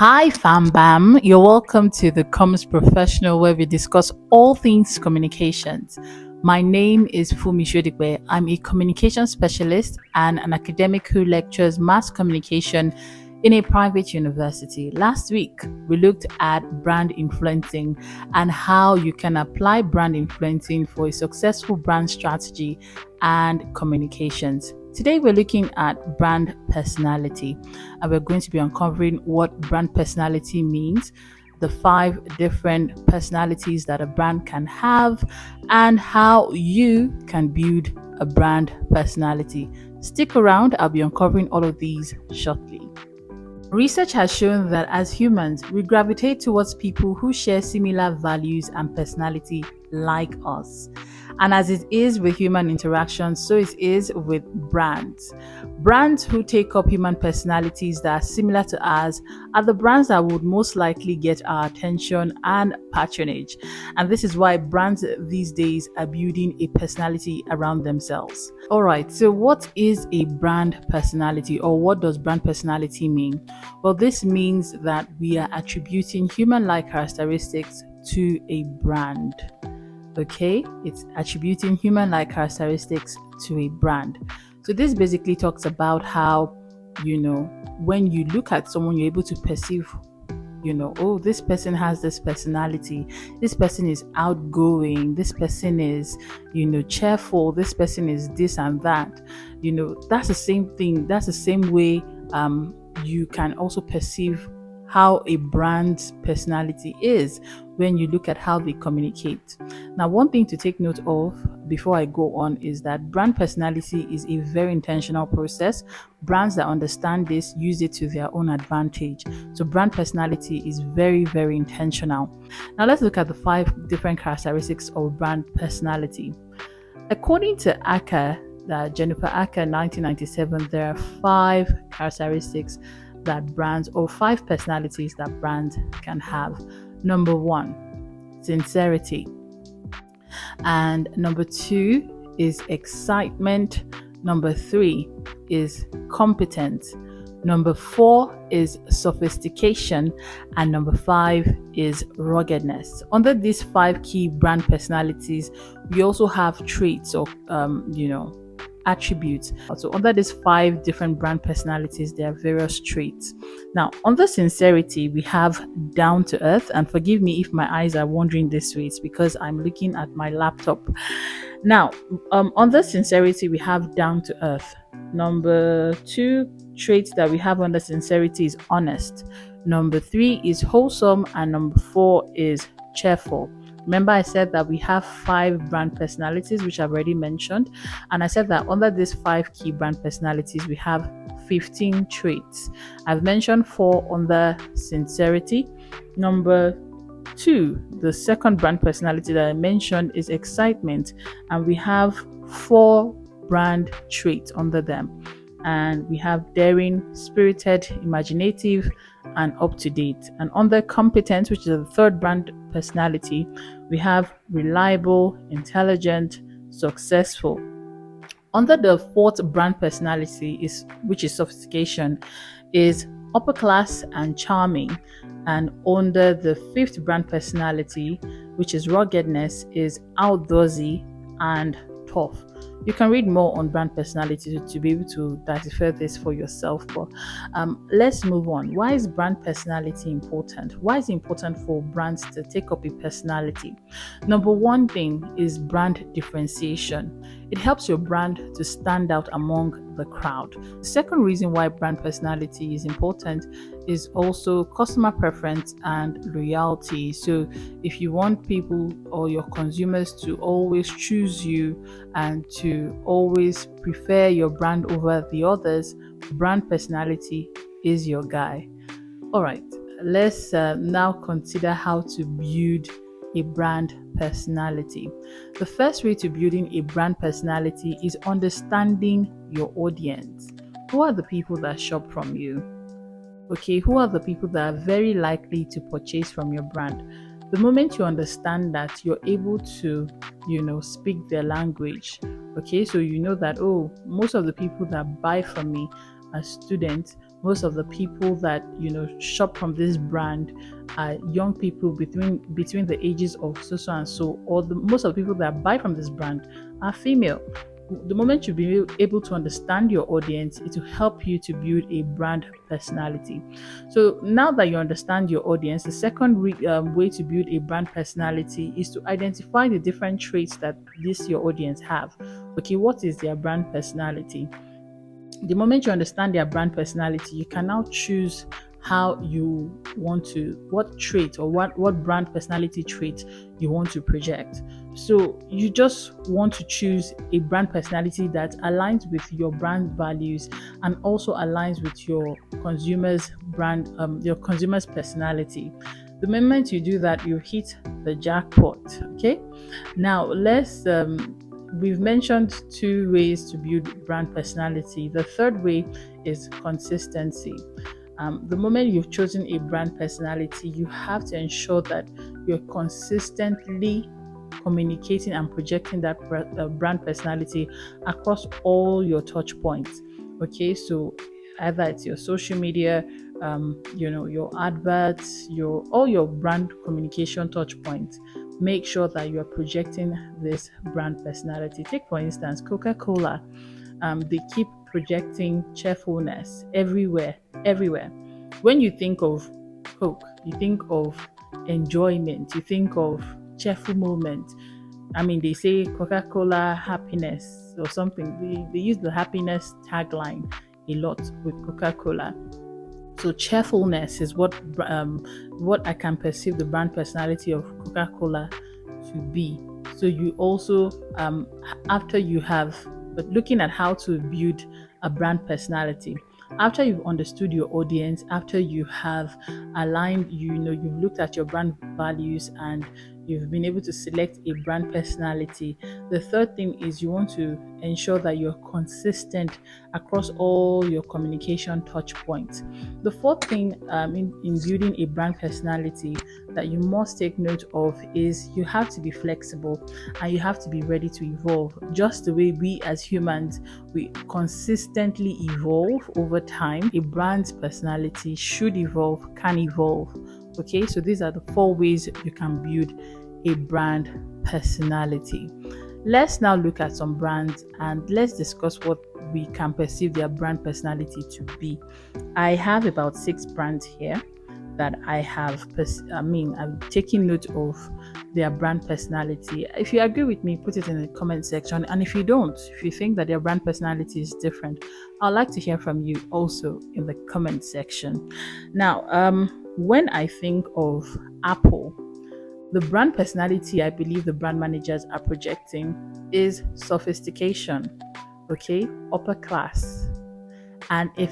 Hi, fam bam. You're welcome to the Comms Professional, where we discuss all things communications. My name is Fumi Shodigwe. I'm a communication specialist and an academic who lectures mass communication in a private university. Last week, we looked at brand influencing and how you can apply brand influencing for a successful brand strategy and communications. Today, we're looking at brand personality, and we're going to be uncovering what brand personality means, the 5 different personalities that a brand can have, and how you can build a brand personality. Stick around, I'll be uncovering all of these shortly. Research has shown that as humans, we gravitate towards people who share similar values and personality like us. And as it is with human interaction, so it is with brands. Brands who take up human personalities that are similar to ours are the brands that would most likely get our attention and patronage. And this is why brands these days are building a personality around themselves. All right, so what is a brand personality, or what does brand personality mean? Well, this means that we are attributing human-like characteristics to a brand. Okay, it's attributing human-like characteristics to a brand. So this basically talks about how, when you look at someone, you're able to perceive, oh, this person has this personality, this person is outgoing, this person is, cheerful, this person is this and that. That's the same thing. That's the same way you can also perceive how a brand's personality is when you look at how they communicate. Now, one thing to take note of before I go on is that brand personality is a very intentional process. Brands that understand this use it to their own advantage. So brand personality is very, very intentional. Now, let's look at the 5 different characteristics of brand personality. According to Aaker, Jennifer Aaker, 1997, there are 5 characteristics that brands, or 5 personalities that brands can have. Number 1, sincerity. And number 2 is excitement. Number 3 is competence. Number 4 is sophistication. And number 5 is ruggedness. Under these 5 key brand personalities, we also have traits or, attributes. So under these 5 different brand personalities, there are various traits. Now, under sincerity, we have down to earth, and forgive me if my eyes are wandering this way, it's because I'm looking at my laptop. Now, under sincerity, we have down to earth. Number 2 trait that we have under sincerity is honest. Number 3 is wholesome, and number 4 is cheerful. Remember, I said that we have 5 brand personalities, which I've already mentioned. And I said that under these 5 key brand personalities, we have 15 traits. I've mentioned 4 under sincerity. Number 2, the second brand personality that I mentioned, is excitement. And we have 4 brand traits under them. And we have daring, spirited, imaginative, and up to date. And under competence, which is the third brand personality, we have reliable, intelligent, successful. Under the 4th brand personality, which is sophistication, is upper class and charming. And under the 5th brand personality, which is ruggedness, is outdoorsy and tough. You can read more on brand personality to be able to decipher this for yourself. But let's move on. Why is brand personality important? Why is it important for brands to take up a personality? Number 1 thing is brand differentiation. It helps your brand to stand out among the crowd. The second reason why brand personality is important is also customer preference and loyalty. So if you want people or your consumers to always choose you and to always prefer your brand over the others, brand personality is your guy. All right, let's now consider how to build a brand personality. The first way to building a brand personality is understanding your audience. Who are the people that shop from you? Okay, who are the people that are very likely to purchase from your brand? The moment you understand that, you're able to, speak their language. Okay, so you know that, most of the people that buy from me are students, most of the people that shop from this brand are young people between the ages of so and so, or most of the people that buy from this brand are female. The moment you be able to understand your audience, it will help you to build a brand personality. So now that you understand your audience, the second way to build a brand personality is to identify the different traits that your audience have. Okay, what is their brand personality? The moment you understand their brand personality, you can now choose how you want to, what trait or what brand personality trait you want to project. So you just want to choose a brand personality that aligns with your brand values and also aligns with your consumer's personality. The moment you do that, you hit the jackpot. Okay, now we've mentioned two ways to build brand personality. The third way is consistency. The moment you've chosen a brand personality, you have to ensure that you're consistently communicating and projecting that brand personality across all your touch points. Okay, so either it's your social media, your adverts, all your brand communication touch points. Make sure that you are projecting this brand personality. Take for instance Coca-Cola. They keep projecting cheerfulness everywhere. When you think of Coke, you think of enjoyment, you think of cheerful moment. I mean, they say Coca-Cola happiness or something. They use the happiness tagline a lot with Coca-Cola. So cheerfulness is what I can perceive the brand personality of Coca-Cola to be. So you also, after you have, but looking at how to build a brand personality, after you've understood your audience, after you have aligned, you've looked at your brand values and you've been able to select a brand personality, the third thing is you want to ensure that you're consistent across all your communication touch points. The fourth thing in building a brand personality that you must take note of is you have to be flexible and you have to be ready to evolve. Just the way we as humans, we consistently evolve over time, a brand's personality should evolve, can evolve. Okay, so these are the four ways you can build a brand personality. Let's now look at some brands and let's discuss what we can perceive their brand personality to be. I have about 6 brands here that I'm taking note of their brand personality. If you agree with me, put it in the comment section. And if you don't, if you think that their brand personality is different, I'd like to hear from you also in the comment section. Now, when I think of Apple, the brand personality I believe the brand managers are projecting is sophistication, okay, upper class. And if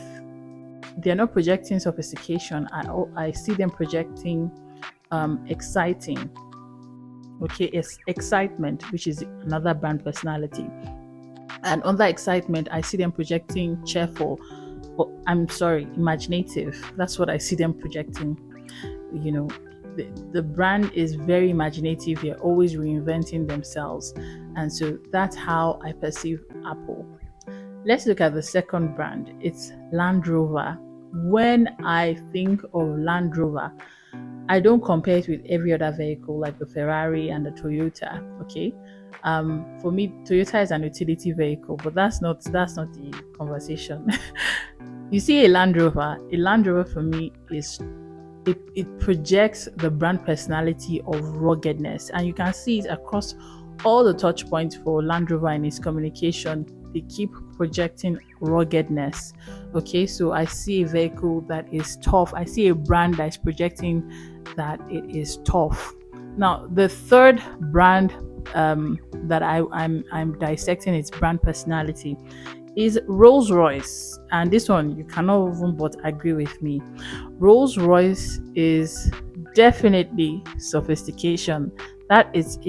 they're not projecting sophistication, I see them projecting exciting, okay, it's excitement, which is another brand personality. And on that excitement, I see them projecting cheerful, imaginative. That's what I see them projecting. The brand is very imaginative. They're always reinventing themselves. And so that's how I perceive Apple. Let's look at the second brand. It's Land Rover. When I think of Land Rover, I don't compare it with every other vehicle like the Ferrari and the Toyota. Okay. For me, Toyota is an utility vehicle, but that's not the conversation. You see a Land Rover for me is it projects the brand personality of ruggedness, and you can see it across all the touch points for Land Rover in its communication. They keep projecting ruggedness. Okay, so I see a vehicle that is tough. I see a brand that is projecting that it is tough. Now, the third brand that I'm dissecting its brand personality is Rolls-Royce, and this one you cannot even but agree with me. Rolls-Royce is definitely sophistication. That is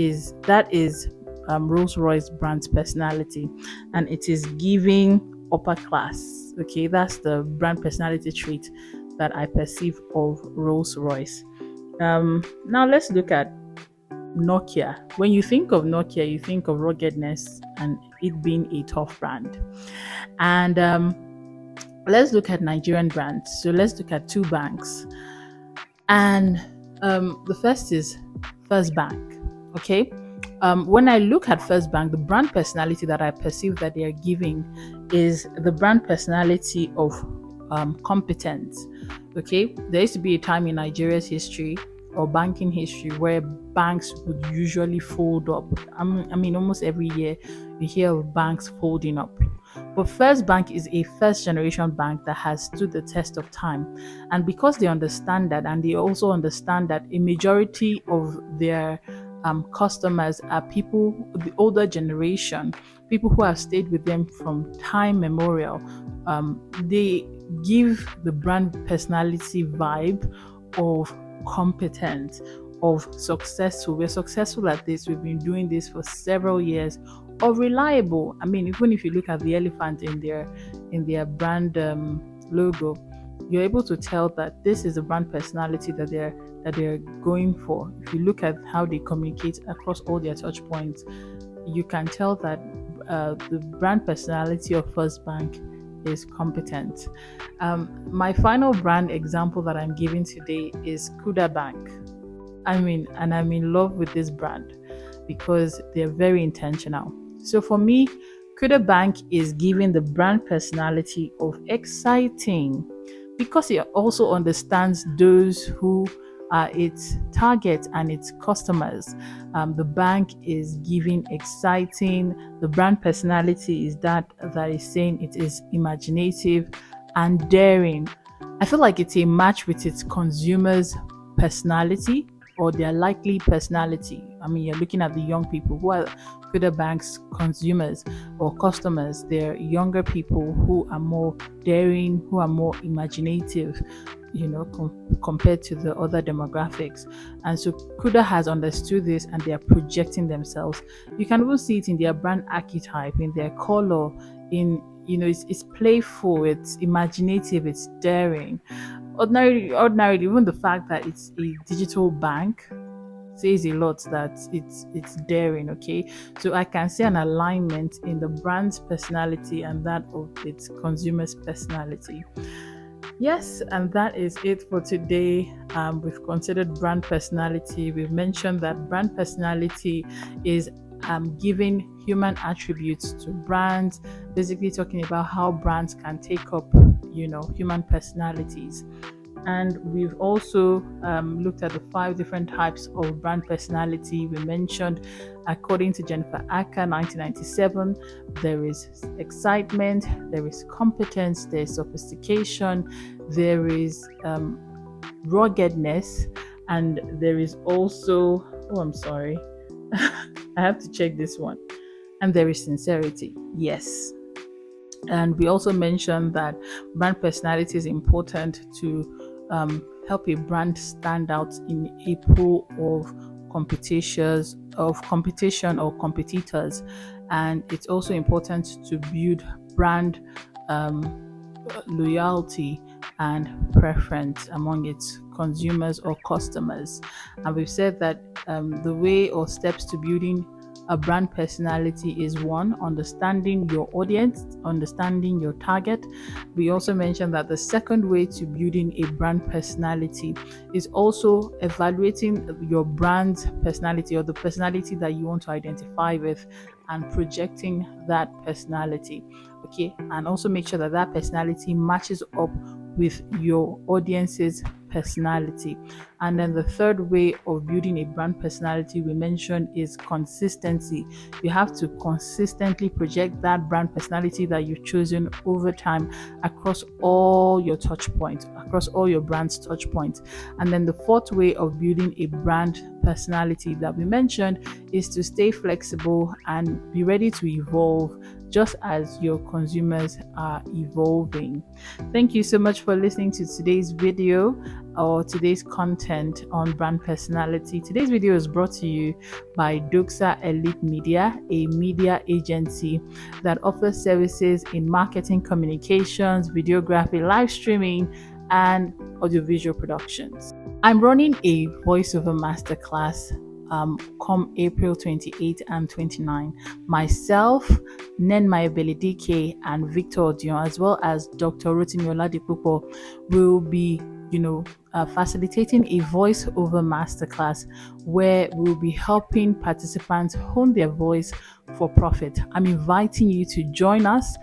Rolls-Royce brand's personality, and it is giving upper class. Okay, that's the brand personality trait that I perceive of Rolls-Royce. Now let's look at Nokia. When you think of Nokia, you think of ruggedness and it being a tough brand. And let's look at Nigerian brands. So let's look at two banks. And the first is First Bank. Okay. When I look at First Bank, the brand personality that I perceive that they are giving is the brand personality of competence. Okay. There used to be a time in Nigeria's history or banking history where banks would usually fold up. I mean, almost every year you hear of banks folding up. But First Bank is a first generation bank that has stood the test of time. And because they understand that, and they also understand that a majority of their customers are people, the older generation, people who have stayed with them from time memorial, they give the brand personality vibe of competent, of successful. We're successful at this. We've been doing this for several years. Or reliable. I mean, even if you look at the elephant in their brand logo, you're able to tell that this is a brand personality that they're going for. If you look at how they communicate across all their touch points, you can tell that the brand personality of First Bank is competent. My final brand example that I'm giving today is Kuda Bank. I'm in love with this brand because they're very intentional. So for me, Kuda Bank is giving the brand personality of exciting because it also understands those who are its target and its customers. The bank is giving exciting. The brand personality is that is saying it is imaginative and daring. I feel like it's a match with its consumers' personality or their likely personality. I mean, you're looking at the young people who are Kuda Bank's consumers or customers. They're younger people who are more daring, who are more imaginative, compared to the other demographics. And so Kuda has understood this and they are projecting themselves. You can even see it in their brand archetype, in their color, it's playful, it's imaginative, it's daring. Ordinarily, even the fact that it's a digital bank says a lot that it's daring. Okay, so I can see an alignment in the brand's personality and that of its consumer's personality. Yes, and that is it for today. We've considered brand personality. We've mentioned that brand personality is giving human attributes to brands, basically talking about how brands can take up, human personalities. And we've also looked at the 5 different types of brand personality. We mentioned, according to Jennifer Aaker, 1997, there is excitement, there is competence, there is sophistication, there is ruggedness, and there is also, I have to check this one, and there is sincerity. Yes. And we also mentioned that brand personality is important to help a brand stand out in a pool of competition or competitors. And it's also important to build brand loyalty and preference among its consumers or customers. And we've said that the way or steps to building a brand personality is 1, understanding your audience, understanding your target. We also mentioned that the second way to building a brand personality is also evaluating your brand's personality or the personality that you want to identify with and projecting that personality. Okay, and also make sure that that personality matches up with your audience's personality. And then the third way of building a brand personality we mentioned is consistency. You have to consistently project that brand personality that you've chosen over time across all your touch points, across all your brand's touch points. And then the fourth way of building a brand personality that we mentioned is to stay flexible and be ready to evolve just as your consumers are evolving. Thank you so much for listening to today's video or today's content on brand personality. Today's video is brought to you by Doxa Elite Media, a media agency that offers services in marketing, communications, videography, live streaming, and audiovisual productions. I'm running a voiceover masterclass come April 28 and 29. Myself, Nenma Beledike, and Victor Odion, as well as Dr. Rotimi Oladipupo, will be facilitating a voiceover masterclass where we'll be helping participants hone their voice for profit. I'm inviting you to join us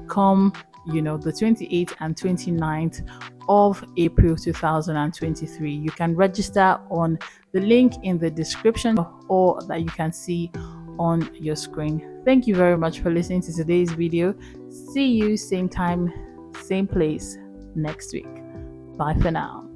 come the 28th and 29th of April 2023. You can register on the link in the description or that you can see on your screen. Thank you very much for listening to today's video. See you same time, same place next week. Bye for now.